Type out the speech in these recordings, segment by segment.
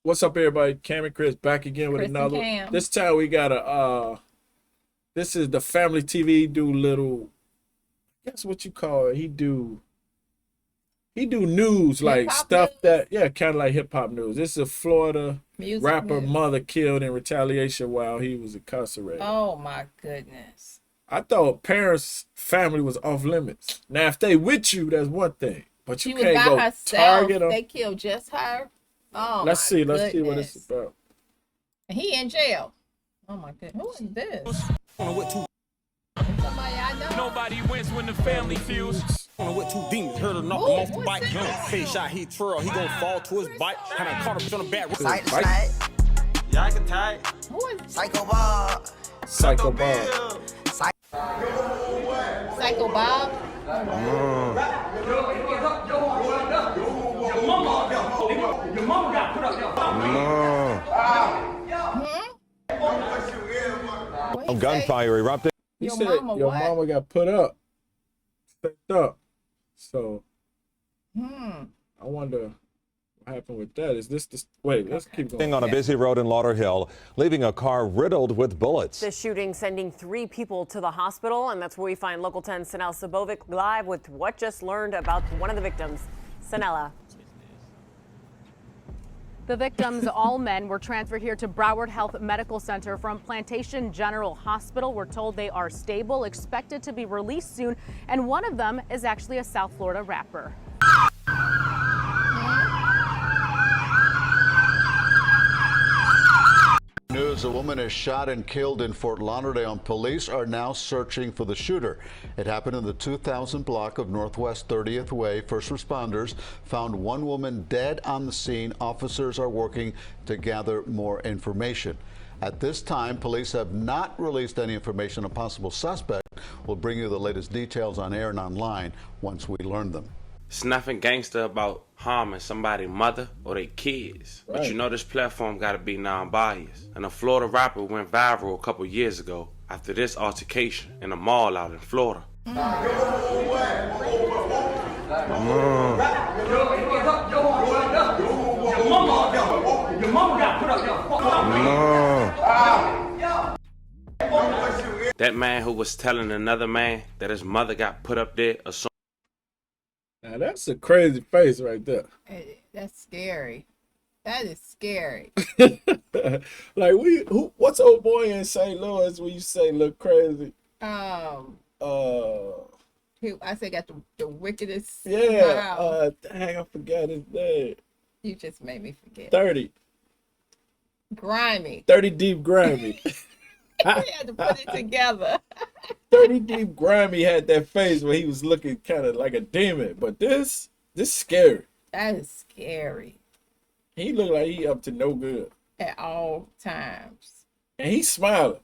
What's up, everybody? Cam and Chris back again with Chris another. and Cam. This time we got a this is the family TV do little, guess what you call it. He do news, like Hip-hop stuff news? that, yeah, kind of like hip hop news. This is a Florida Music rapper news. mother killed in retaliation while he was incarcerated. Oh my goodness. I thought parents' family was off limits. Now, if they with you, that's one thing, but She you was can't by go herself. target them. They killed just her. Oh, Let's see what it's goodness. about. And he in jail. Oh my goodness. Who is this? Somebody I know. Nobody wins when the family feels. With two demons, heard her knock Ooh, him off the what's bike. that? Face shot, he twirl, he gon' fall to his bike. And I caught him on the back. Side to side. Yeah, I can tie it. Who is Psycho Bob. Psycho Bob. Psycho Bob? Your mama got put up there. What Oh, he say? gunfire erupted. He Your said mama your what? mama got put up. Picked up. So I wonder what happened with that. Is this the wait, let's keep going. On a busy road in Lauderhill, leaving a car riddled with bullets. The shooting sending 3 people to the hospital, and that's where we find Local 10's Sanela Sabovic live with what just learned about one of the victims. Sanela. The victims, all men, were transferred here to Broward Health Medical Center from Plantation General Hospital. We're told they are stable, expected to be released soon, and one of them is actually a South Florida rapper. News: a woman is shot and killed in Fort Lauderdale, and police are now searching for the shooter. It happened in the 2000 block of Northwest 30th Way. First responders found one woman dead on the scene. Officers are working to gather more information. At this time, police have not released any information on a possible suspect. We'll bring you the latest details on air and online once we learn them. It's nothing gangster about harming somebody's mother or their kids. But you know this platform gotta be non-biased. And a Florida rapper went viral a couple years ago after this altercation in a mall out in Florida. Your mama got put up there. That man who was telling another man that his mother got put up there or Now that's a crazy face right there. That's scary. That is scary. Like what's old boy in St. Louis when you say look crazy? I said got the wickedest Yeah. smile. Dang, I forgot his name. You just made me forget. 30 Grimy. Deep Grimy. We had to put it together. 30 Deep Grimy had that face where he was looking kind of like a demon, but this scary. That is scary He looked like he up to no good, at all times. and he's smiling.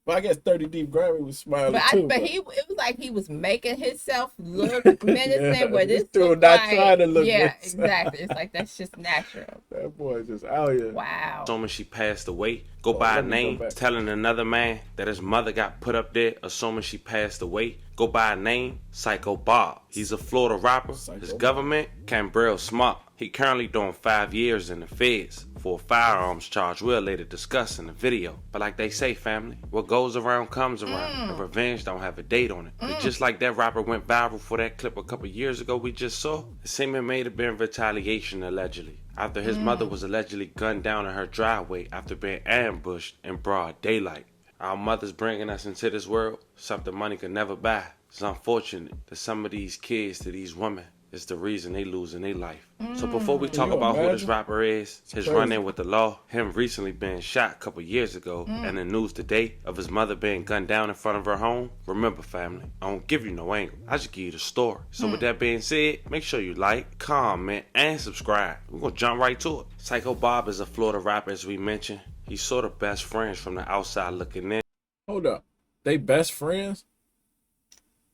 But I guess 30 Deep Grimy was smiling too. It was like he was making himself look menacing. Yeah, where this this dude look not like, trying to look yeah, menacing. exactly. It's like that's just natural. That boy just out here. Wow. assuming she passed away, go by a let me go name, back. telling another man that his mother got put up there, assuming she passed away, go by a name, Psycho Bob. He's a Florida rapper. His government, Cambrell Smart. He currently doing 5 years in the feds for a firearms charge we'll later discuss in the video. But like they say, family, what goes around comes around, and revenge don't have a date on it. But just like that rapper went viral for that clip a couple years ago we just saw, it seemed it may have been retaliation allegedly, after his mother was allegedly gunned down in her driveway after being ambushed in broad daylight. Our mothers bringing us into this world, something money could never buy. It's unfortunate that some of these kids to these women is the reason they losing their life. So before we talk you about who this imagine? rapper is, his crazy. run-in with the law, him recently being shot a couple years ago, and the news today of his mother being gunned down in front of her home, remember family, I don't give you no angle, I just give you the story. So with that being said, make sure you like, comment, and subscribe. We're gonna jump right to it. Psycho Bob is a Florida rapper, as we mentioned. He's sort of best friends from the outside looking in. Hold up. They best friends?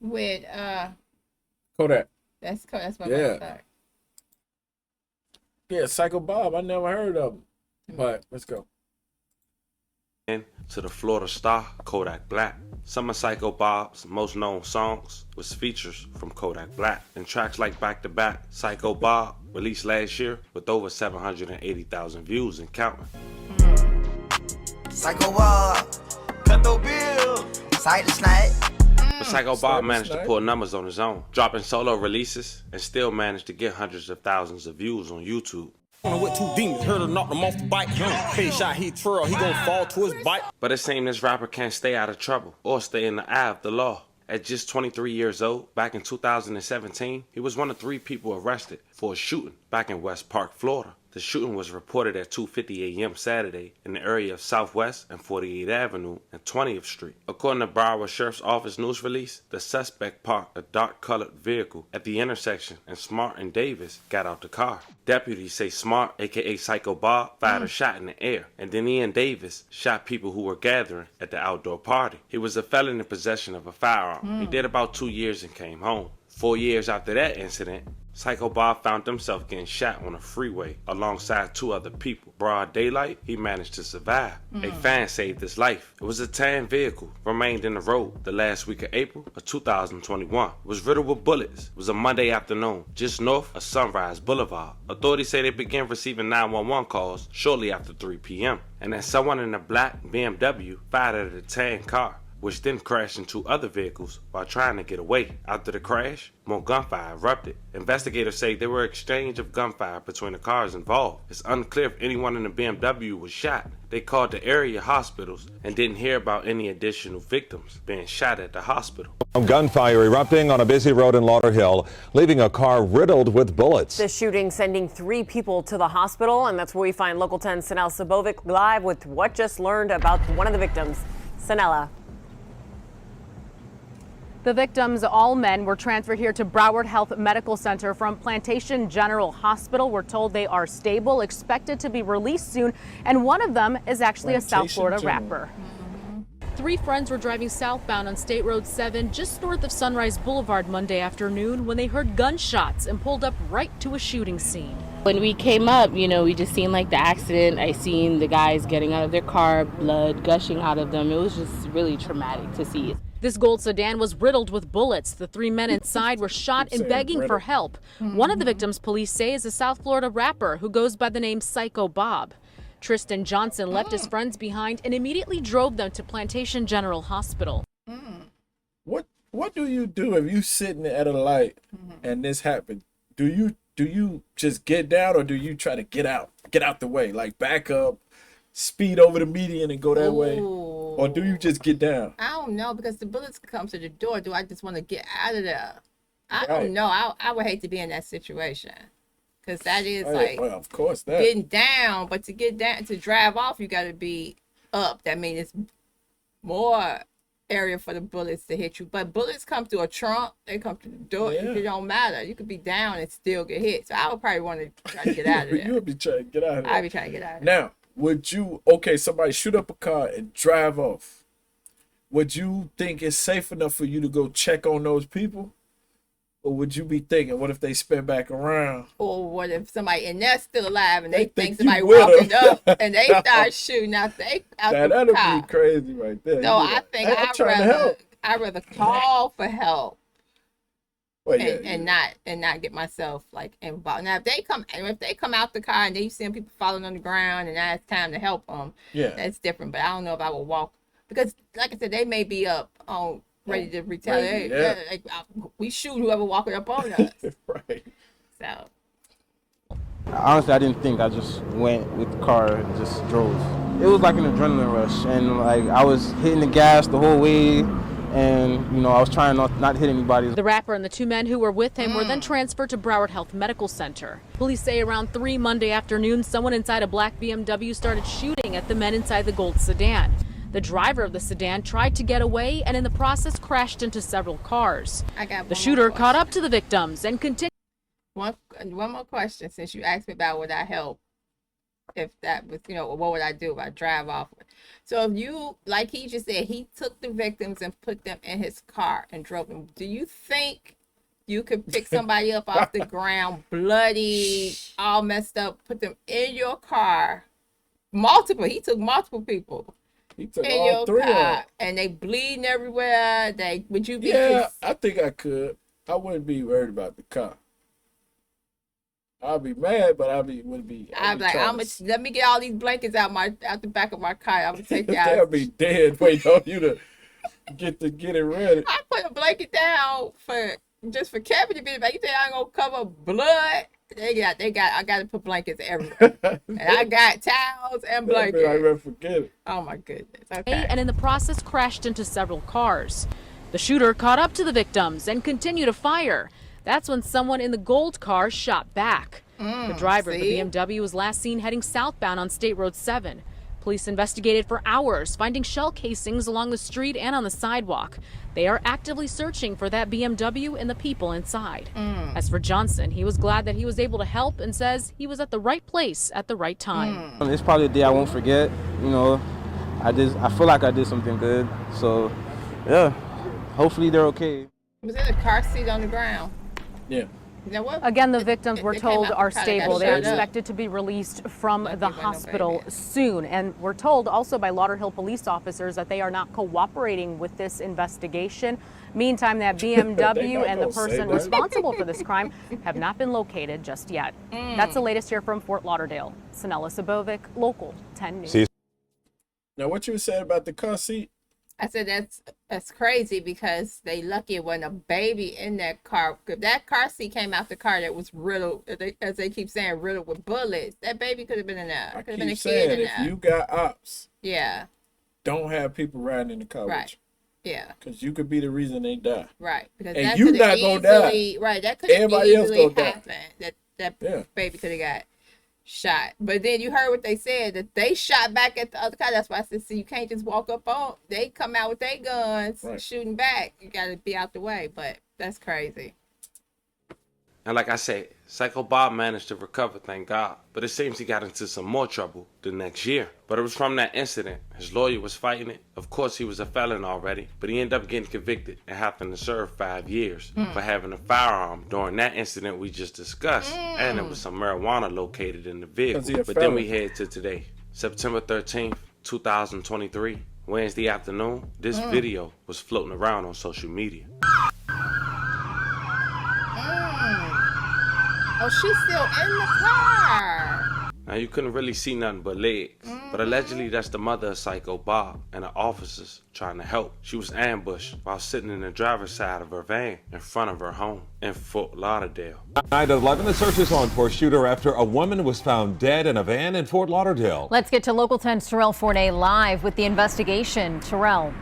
With Kodak. that's what Yeah. I thought. Yeah, Psycho Bob. I never heard of him. But let's go. to the Florida star Kodak Black. Some of Psycho Bob's most known songs was features from Kodak Black, and tracks like Back to Back, Psycho Bob, released last year with over 780,000 views and counting. Psycho Bob, cut the bill, sight snack. But Psycho Bob managed to pull numbers on his own, dropping solo releases and still managed to get hundreds of thousands of views on YouTube. With two demons, heard her knock them off the bike. Face shot, he twirl, he gon' fall to his bike. But it seems this rapper can't stay out of trouble or stay in the eye of the law. At just 23 years old, back in 2017, he was one of 3 people arrested for a shooting back in West Park, Florida. The shooting was reported at 2:50 a.m. Saturday in the area of Southwest and 48th Avenue and 20th Street. According to Broward Sheriff's Office news release, the suspect parked a dark-colored vehicle at the intersection and Smart and Davis got out the car. Deputies say Smart, aka Psycho Bob, fired a shot in the air, and then he and Davis shot people who were gathering at the outdoor party. He was a felon in possession of a firearm. He did about 2 years and came home. 4 years after that incident, Psycho Bob found himself getting shot on a freeway alongside 2 other people. Broad daylight, he managed to survive. A fan saved his life. It was a tan vehicle, remained in the road the last week of April of 2021. It was riddled with bullets. It was a Monday afternoon, just north of Sunrise Boulevard. Authorities say they began receiving 911 calls shortly after 3 p.m. and that someone in a black BMW fired at a tan car, which then crashed into other vehicles while trying to get away. After the crash, more gunfire erupted. Investigators say there were exchange of gunfire between the cars involved. It's unclear if anyone in the BMW was shot. They called the area hospitals and didn't hear about any additional victims being shot at the hospital. Gunfire erupting on a busy road in Lauderhill, leaving a car riddled with bullets. The shooting sending 3 people to the hospital, and that's where we find Local 10's Sanel Sabovic live with what just learned about one of the victims. Sanela. The victims, all men, were transferred here to Broward Health Medical Center from Plantation General Hospital. We're told they are stable, expected to be released soon, and one of them is actually a South Florida rapper. 3 friends were driving southbound on State Road 7 just north of Sunrise Boulevard Monday afternoon when they heard gunshots and pulled up right to a shooting scene. When we came up, we just seen like the accident. I seen the guys getting out of their car, blood gushing out of them. It was just really traumatic to see. This gold sedan was riddled with bullets. The 3 men inside were shot and begging for help. One of the victims, police say, is a South Florida rapper who goes by the name Psycho Bob. Tristan Johnson left his friends behind and immediately drove them to Plantation General Hospital. What do you do if you sitting at a light and this happened? Do you just get down, or do you try to get out the way, like back up, speed over the median and go that way? Or do you just get down? I don't know, because the bullets come to the door. Do I just want to get out of there? I don't know. I would hate to be in that situation, because that is well, of course, that getting down. But to get down, to drive off, you got to be up. That means it's more area for the bullets to hit you. But bullets come through a trunk. They come to the door. Yeah. It don't matter. You could be down and still get hit. So I would probably want to try to get out of there. You would be trying to get out of there. I'd be trying to get out of there. Now, would you, somebody shoot up a car and drive off, would you think it's safe enough for you to go check on those people? Or would you be thinking, what if they spin back around? Or what if somebody in there still alive and they think you somebody with walking them. up and they start shooting out the That'd car? be crazy right there. So I think I'd rather call for help Well, and not get myself like involved. Now if they come out the car and they see people falling on the ground and now it's time to help them, that's different. But I don't know if I would walk, because like I said, they may be up on ready to retaliate. We shoot whoever walking up on us. Right. So honestly, I didn't think. I just went with the car and just drove. It was like an adrenaline rush, and like I was hitting the gas the whole way, and I was trying not to hit anybody. The rapper and the 2 men who were with him were then transferred to Broward Health Medical Center. Police say around 3 Monday afternoon, someone inside a black BMW started shooting at the men inside the gold sedan. The driver of the sedan tried to get away and in the process crashed into several cars. The shooter caught up to the victims and continued. One more question, since you asked me about would I help if that was, what would I do if I drive off? So if you, like he just said, he took the victims and put them in his car and drove them, do you think you could pick somebody up off the ground, bloody, all messed up, put them in your car, he took multiple people, He took in all your 3 of them. car, and they bleeding everywhere. Would you be? Yeah, I think I could. I wouldn't be worried about the car. I'd be mad, but I'd be like, let me get all these blankets out the back of my car. I'm gonna take you out. They'll be dead waiting on you to get it ready. I put a blanket down just for Kevin to be back. You think I'm gonna cover blood? I got to put blankets everywhere, and I got towels and blankets. I forget it. Oh my goodness. Okay. And in the process, crashed into several cars. The shooter caught up to the victims and continued to fire. That's when someone in the gold car shot back. The driver of the BMW was last seen heading southbound on State Road 7. Police investigated for hours, finding shell casings along the street and on the sidewalk. They are actively searching for that BMW and the people inside. As for Johnson, he was glad that he was able to help and says he was at the right place at the right time. It's probably a day I won't forget. You know, I feel like I did something good. So, yeah, hopefully they're okay. Was in a car seat on the ground. Yeah. Again, the victims we're told are stable. They're expected to be released from the hospital soon. And we're told also by Lauderhill police officers that they are not cooperating with this investigation. Meantime, that BMW and the person responsible for this crime have not been located just yet. That's the latest here from Fort Lauderdale. Sanella Sabovic, Local 10 News. Now, what you said about the car seat? I said that's crazy because they lucky it wasn't a baby in that car. If that car seat came out the car that was riddled, as they keep saying, riddled with bullets, that baby could have been in there. Could have been a kid in there. If you got ops, don't have people riding in the car with you. Yeah. Because you could be the reason they die. Right. Because and you not going to die. Right. That could have easily happened. That baby could have got shot. But then you heard what they said, that they shot back at the other car. That's why I said, see, you can't just walk up on. They come out with their guns shooting back. You got to be out the way. But that's crazy. And like I said, Psycho Bob managed to recover, thank God. But it seems he got into some more trouble the next year. But it was from that incident. His lawyer was fighting it. Of course, he was a felon already. But he ended up getting convicted and having to serve 5 years for having a firearm during that incident we just discussed. And there was some marijuana located in the vehicle. But then we head to today, September 13th, 2023, Wednesday afternoon. This video was floating around on social media. Oh, she's still in the car. Now, you couldn't really see nothing but legs, but allegedly that's the mother of Psycho Bob and the officers trying to help. She was ambushed while sitting in the driver's side of her van in front of her home in Fort Lauderdale. Night at 11, the search is on for a shooter after a woman was found dead in a van in Fort Lauderdale. Let's get to Local 10's Terrell Forney live with the investigation. Terrell.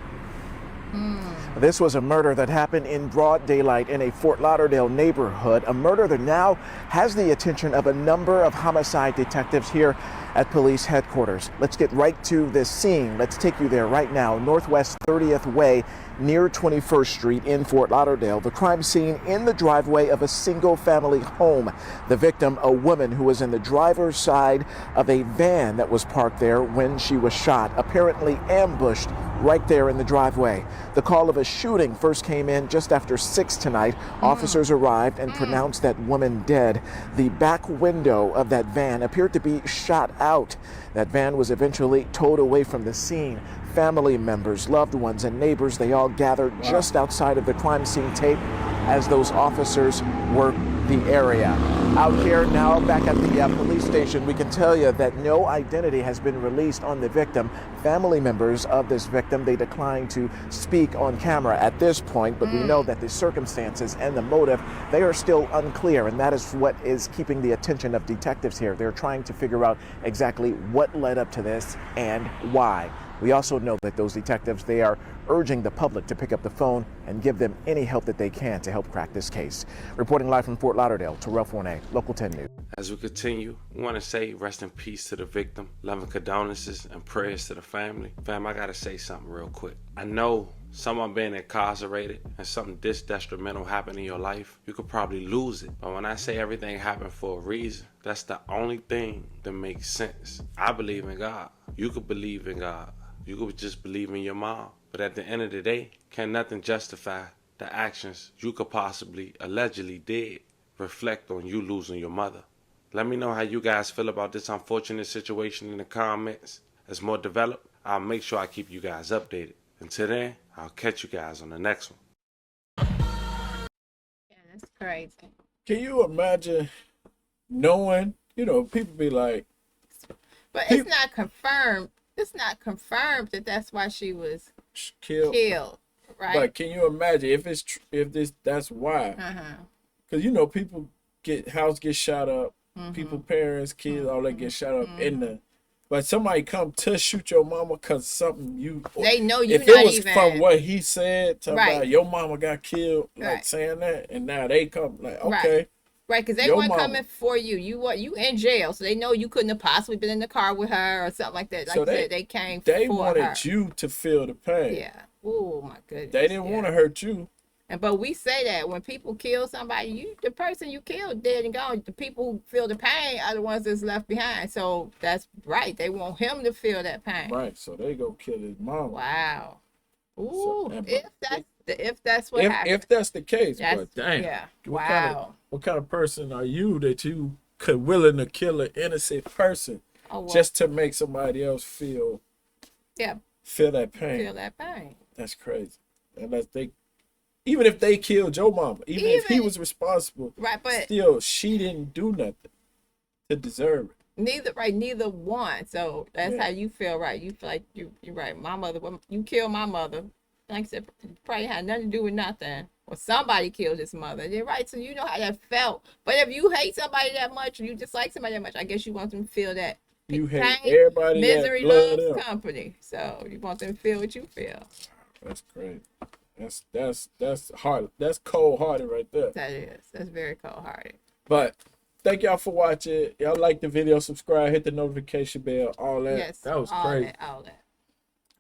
This was a murder that happened in broad daylight in a Fort Lauderdale neighborhood, a murder that now has the attention of a number of homicide detectives here at police headquarters. Let's get right to this scene. Let's take you there right now, Northwest 30th Way near 21st Street in Fort Lauderdale. The crime scene in the driveway of a single-family home. The victim, a woman who was in the driver's side of a van that was parked there when she was shot, apparently ambushed right there in the driveway. The call of a shooting first came in just after 6 tonight. Officers arrived and pronounced that woman dead. The back window of that van appeared to be shot out. That van was eventually towed away from the scene. Family members, loved ones, and neighbors, they all gathered just outside of the crime scene tape as those officers worked the area. Out here now, back at the police station, we can tell you that no identity has been released on the victim. Family members of this victim, they declined to speak on camera at this point, but we know that the circumstances and the motive, they are still unclear, and that is what is keeping the attention of detectives here. They're trying to figure out exactly what led up to this and why. We also know that those detectives, they are urging the public to pick up the phone and give them any help that they can to help crack this case. Reporting live from Fort Lauderdale, Terrell Forney, Local 10 News. As we continue, we want to say rest in peace to the victim, loving condolences and prayers to the family. Fam, I gotta say something real quick. I know someone being incarcerated and something this detrimental happened in your life, you could probably lose it. But when I say everything happened for a reason, that's the only thing that makes sense. I believe in God. You could believe in God. You could just believe in your mom. But at the end of the day, can nothing justify the actions you could possibly, allegedly did, reflect on you losing your mother. Let me know how you guys feel about this unfortunate situation in the comments. As more develop, I'll make sure I keep you guys updated. Until then, I'll catch you guys on the next one. Yeah, that's crazy. Can you imagine knowing, people be like, But it's not confirmed. It's not confirmed that that's why she was killed, right? But can you imagine if that's why? Because people house get shot up, people, parents, kids, all that get shot up in the. But somebody come to shoot your mama because something they know you. If it was from what he said, about your mama got killed, like saying that, and now they come like, okay. Right, because they weren't coming for you. You in jail, so they know you couldn't have possibly been in the car with her or something like that. Like so they came for her. They wanted you to feel the pain. Yeah. Oh my goodness. They didn't want to hurt you. But we say that when people kill somebody, the person you killed dead and gone. The people who feel the pain are the ones that's left behind. So that's right. They want him to feel that pain. Right. So they go kill his mom. Wow. Ooh. So, if that's what happened. If that's the case, but dang. Yeah. What kind of person are you that you could willing to kill an innocent person just to make somebody else feel that pain? Feel that pain. That's crazy. Unless even if they killed your mama, even if he was responsible, right? But still, she didn't do nothing to deserve it. Neither one. So that's how you feel, right? You feel like you're right. My mother, you killed my mother. Like I said, probably had nothing to do with nothing. Or somebody killed his mother. They're right. So you know how that felt. But if you hate somebody that much, or you dislike somebody that much, I guess you want them to feel that. You hate everybody. Misery loves company. So you want them to feel what you feel. That's great. That's hard. That's cold hearted right there. That is. That's very cold hearted. But thank y'all for watching. Y'all like the video, subscribe, hit the notification bell, all that. Yes. That was crazy. All that.